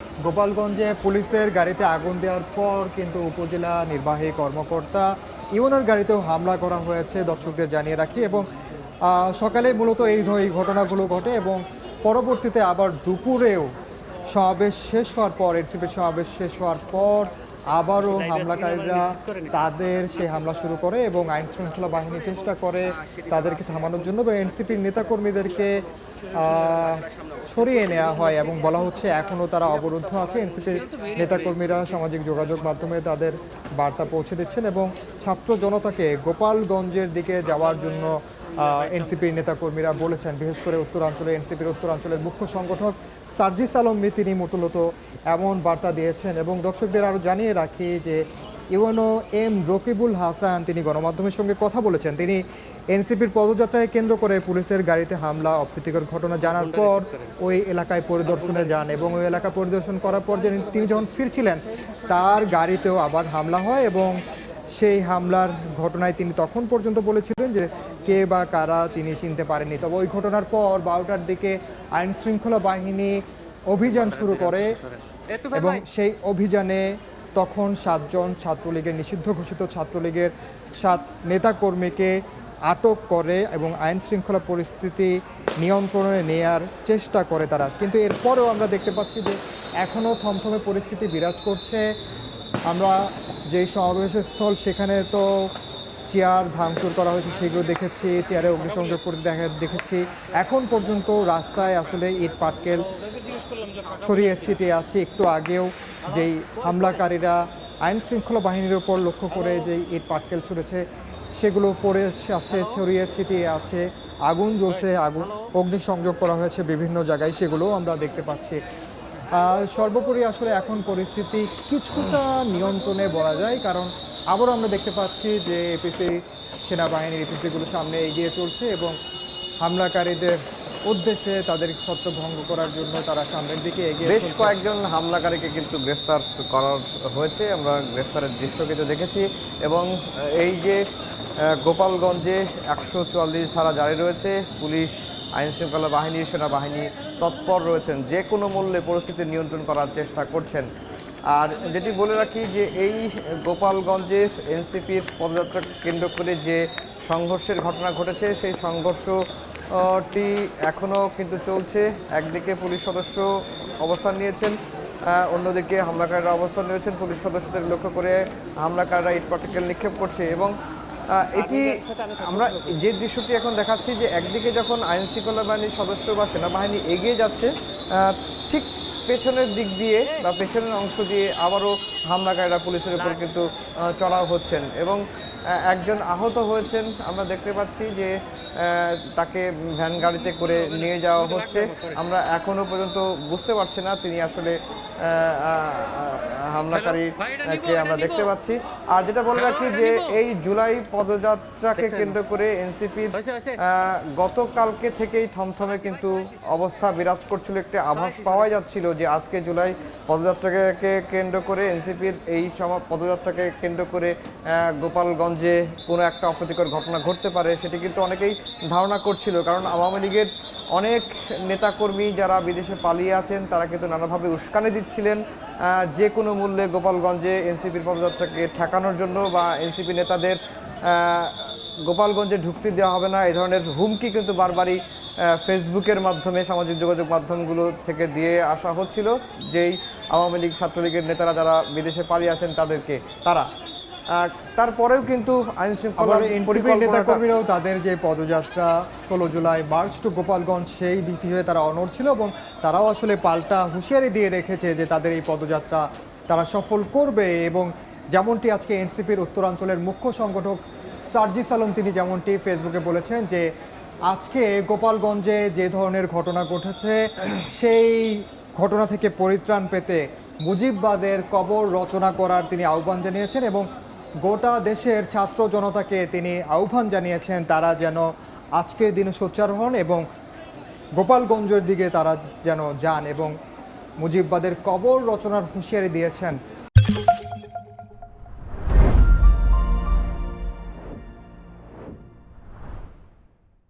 গোপালগঞ্জে পুলিশের গাড়িতে আগুন দেওয়ার পর কিন্তু উপজেলা নির্বাহী কর্মকর্তা ইউনোর গাড়িতেও হামলা করা হয়েছে দর্শকদের জানিয়ে রাখি। এবং সকালে মূলত এই ঘটনাগুলো ঘটে এবং পরবর্তীতে আবার দুপুরেও সমাবেশ শেষ হওয়ার পর এনসিপির সমাবেশ শেষ হওয়ার পর আবারও হামলাকারীরা তাদের সেই হামলা শুরু করে এবং আইন শৃঙ্খলা বাহিনী চেষ্টা করে তাদেরকে থামানোর জন্য এবং এনসিপির নেতাকর্মীদেরকে সরিয়ে নেওয়া হয় এবং বলা হচ্ছে এখনও তারা অবরুদ্ধ আছে। এনসিপির নেতাকর্মীরা সামাজিক যোগাযোগ মাধ্যমে তাদের বার্তা পৌঁছে দিচ্ছেন এবং ছাত্র জনতাকে গোপালগঞ্জের দিকে যাওয়ার জন্য এনসিপির নেতাকর্মীরা বলেছেন। বিশেষ করে উত্তরাঞ্চলে এনসিপির উত্তরাঞ্চলের মুখ্য সংগঠক সার্জিস আলম তিনি মূলত এমন বার্তা দিয়েছেন। এবং দর্শকদের আরও জানিয়ে রাখি যে ইউএনও এম রকিবুল হাসান তিনি গণমাধ্যমের সঙ্গে কথা বলেছেন। তিনি এনসিপির পদযাত্রায় কেন্দ্র করে পুলিশের গাড়িতে হামলা অপ্রীতিকর ঘটনা জানার পর ওই এলাকায় পরিদর্শনে যান এবং ওই এলাকা পরিদর্শন করার পর তিনি যখন ফিরছিলেন তার গাড়িতেও আবার হামলা হয় এবং সেই হামলার ঘটনায় তিনি তখন পর্যন্ত বলেছিলেন যে কে বা কারা তিনি চিনতে পারেননি। তবে ওই ঘটনার পর 12টার দিকে আইন শৃঙ্খলা বাহিনী অভিযান শুরু করে এবং সেই অভিযানে তখন 7 জন ছাত্রলীগের নিষিদ্ধ ঘোষিত ছাত্রলীগের 7 নেতাকর্মীকে আটক করে এবং আইন শৃঙ্খলা পরিস্থিতি নিয়ন্ত্রণে নেয়ার চেষ্টা করে তারা। কিন্তু এরপরেও আমরা দেখতে পাচ্ছি যে এখনও থমথমে পরিস্থিতি বিরাজ করছে। আমরা যেই সমাবেশের স্থল সেখানে তো চেয়ার ভাঙচুর করা হয়েছে সেগুলো দেখেছি, চেয়ারে অগ্নিসংযোগ করে দেখেছি। এখন পর্যন্ত রাস্তায় আসলে ইট পাটকেল ছড়িয়ে ছিটিয়ে আছে। একটু আগেও যেই হামলাকারীরা আইন শৃঙ্খলা বাহিনীর ওপর লক্ষ্য করে যেই ইট পাটকেল ছুড়েছে সেগুলো পড়ে আছে, ছড়িয়ে ছিটিয়ে আছে, আগুন জ্বলছে, অগ্নিসংযোগ করা হয়েছে বিভিন্ন জায়গায়, সেগুলোও আমরা দেখতে পাচ্ছি। সর্বোপরি আসলে এখন পরিস্থিতি কিছুটা নিয়ন্ত্রণে বলা যায়, কারণ আবারও আমরা দেখতে পাচ্ছি যে এপিসি সেনাবাহিনীর এপিসিগুলো সামনে এগিয়ে চলছে এবং হামলাকারীদের উদ্দেশ্যে তাদের ছত্রভঙ্গ করার জন্য তারা সামনের দিকে এগিয়ে বেশ কয়েকজন হামলাকারীকে কিন্তু গ্রেফতার করা হয়েছে। আমরা গ্রেফতারের দৃশ্য কিন্তু দেখেছি এবং এই যে গোপালগঞ্জে 144 ধারা জারি রয়েছে, পুলিশ আইন শৃঙ্খলা বাহিনী সেনাবাহিনী তৎপর রয়েছেন, যে কোনো মূল্যে পরিস্থিতি নিয়ন্ত্রণ করার চেষ্টা করছেন। আর যেটি বলে রাখি যে এই গোপালগঞ্জের এনসিপির পদযাত্রা কেন্দ্র করে যে সংঘর্ষের ঘটনা ঘটেছে সেই সংঘর্ষটি এখনও কিন্তু চলছে। একদিকে পুলিশ সদস্য অবস্থান নিয়েছেন, অন্যদিকে হামলাকারীরা অবস্থান নিয়েছেন। পুলিশ সদস্যদের লক্ষ্য করে হামলাকারীরা ইট পাটকেল নিক্ষেপ করছে এবং এটি আমরা যে দৃশ্যটি এখন দেখাচ্ছি যে একদিকে যখন আইন শৃঙ্খলা বাহিনীর সদস্য বা সেনাবাহিনী এগিয়ে যাচ্ছে, ঠিক পেছনের দিক দিয়ে বা পেছনের অংশ দিয়ে আবারও হামলাকারীরা পুলিশের উপর কিন্তু চড়াও হচ্ছেন এবং একজন আহত হয়েছেন। আমরা দেখতে পাচ্ছি যে তাকে ভ্যান গাড়িতে করে নিয়ে যাওয়া হচ্ছে। আমরা এখনও পর্যন্ত বুঝতে পারছি না তিনি আসলে হামলাকারীকে আমরা দেখতে পাচ্ছি। আর যেটা বলে রাখি যে এই জুলাই পদযাত্রাকে কেন্দ্র করে এনসিপির গতকালকে থেকেই থমথমে কিন্তু অবস্থা বিরাজ করছিল। একটি আভাস পাওয়া যাচ্ছিল যে আজকে জুলাই পদযাত্রাকে কেন্দ্র করে এনসিপির এই পদযাত্রাকে কেন্দ্র করে গোপালগঞ্জে কোনো একটা অপ্রীতিকর ঘটনা ঘটতে পারে, সেটি কিন্তু অনেকেই ধারণা করছিল। কারণ আওয়ামী লীগের অনেক নেতাকর্মী যারা বিদেশে পালিয়ে আছেন তারা কিন্তু নানাভাবে উস্কানি দিচ্ছিলেন যে কোনো মূল্যে গোপালগঞ্জে এনসিপির পদযাত্রাকে ঠেকানোর জন্য বা এনসিপি নেতাদের গোপালগঞ্জে ঢুকতে দেওয়া হবে না, এই ধরনের হুমকি কিন্তু বারবারই ফেসবুকের মাধ্যমে সামাজিক যোগাযোগ মাধ্যমগুলো থেকে দিয়ে আসা হচ্ছিল। যেই আওয়ামী লীগ ছাত্রলীগের নেতারা যারা বিদেশে পালিয়ে আছেন তাদেরকে তারপরেও কিন্তু আইন শৃঙ্খলা নেতাকর্মীরাও তাদের যে পদযাত্রা 16 জুলাই মার্চ টু গোপালগঞ্জ সেই বিষয়ে তারা অনড় ছিল এবং তারাও আসলে পাল্টা হুঁশিয়ারি দিয়ে রেখেছে যে তাদের এই পদযাত্রা তারা সফল করবে। এবং যেমনটি আজকে এনসিপির উত্তরাঞ্চলের মুখ্য সংগঠক সার্জিস আলম তিনি যেমনটি ফেসবুকে বলেছেন যে আজকে গোপালগঞ্জে যে ধরনের ঘটনা ঘটেছে সেই ঘটনা থেকে পরিত্রাণ পেতে মুজিববাদের কবর রচনা করার তিনি আহ্বান জানিয়েছেন এবং গোটা দেশের ছাত্র জনতাকে তিনি আহ্বান জানিয়েছেন তারা যেন আজকের দিনে সোচ্চার হন এবং গোপালগঞ্জের দিকে তারা যেন যান এবং মুজিববাদের কবর রচনার হুঁশিয়ারি দিয়েছেন।